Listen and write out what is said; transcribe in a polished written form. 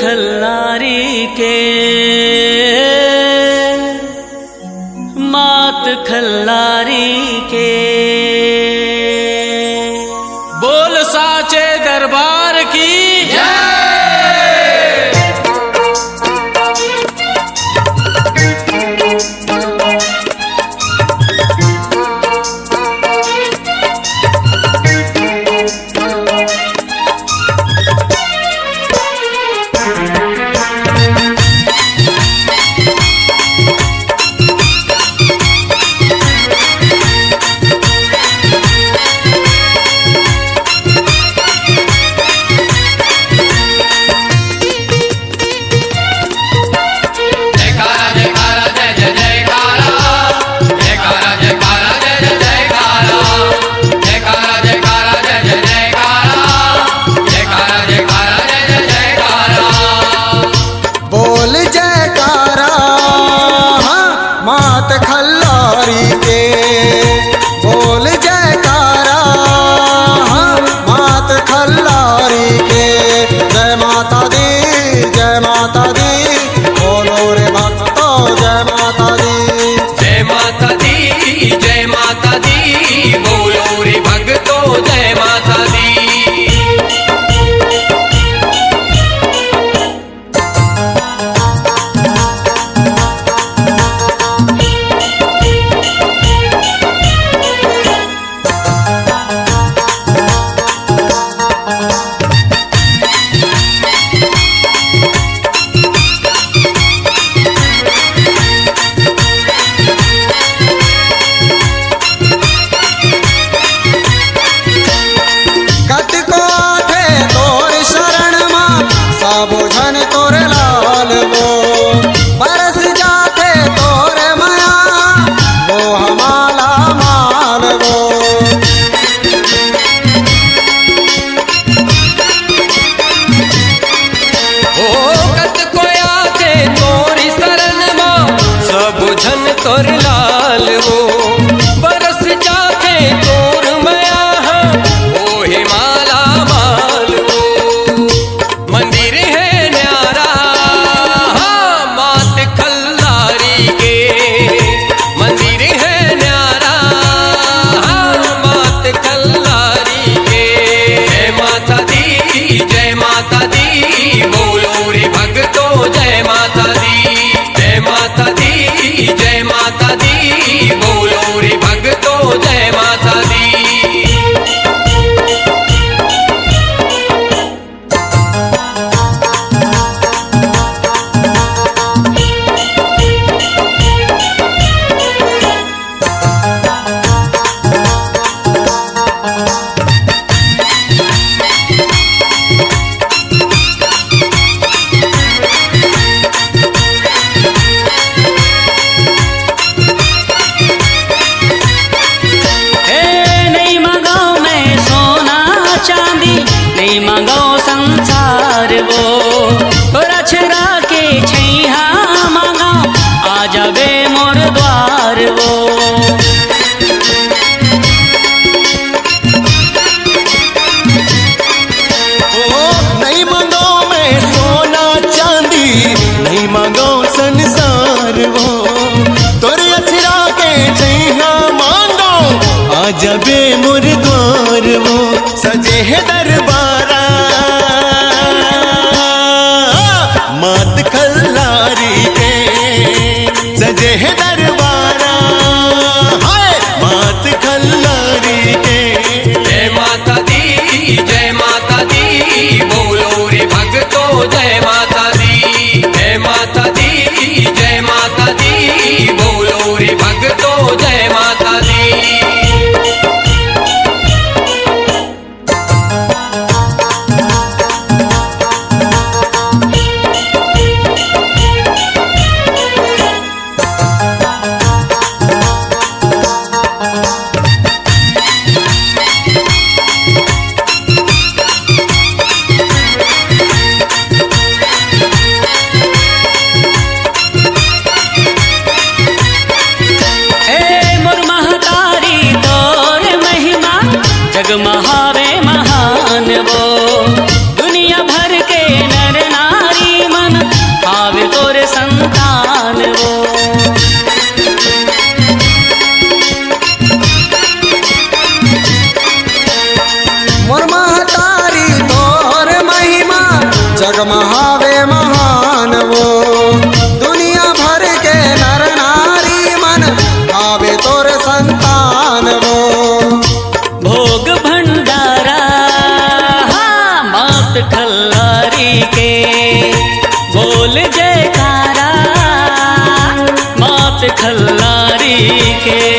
खल्लारी के, मात खल्लारी के। बोल साचे दरबार की तोर लाल वो बरस जाते तोर मया वो हिमाला माल वो मंदिर है न्यारा मात खल्लारी के मंदिर है न्यारा मात खल्लारी के। जय माता दी बोलो रे भक्तो जय माता दी जय माता दी जय माता दी बोलो रे भक्तो जय माता दी। नहीं मांगो संसार वो थोड़ा छरा के छैहा मांगा आ जावे मोर द्वार वो। नहीं मांगो मैं सोना चांदी नहीं मांगो संसार वो तोरे अछरा के छैहा मांगो आ जावे मोर द्वार वो। सजे है दरबारा मात खल्लारी के सजे है दरबारा हाय मात खल्लारी के। जय माता दी बोलो रे भक्तो जय माता दी जय माता दी बोलो रे भक्तो जय माता दी। के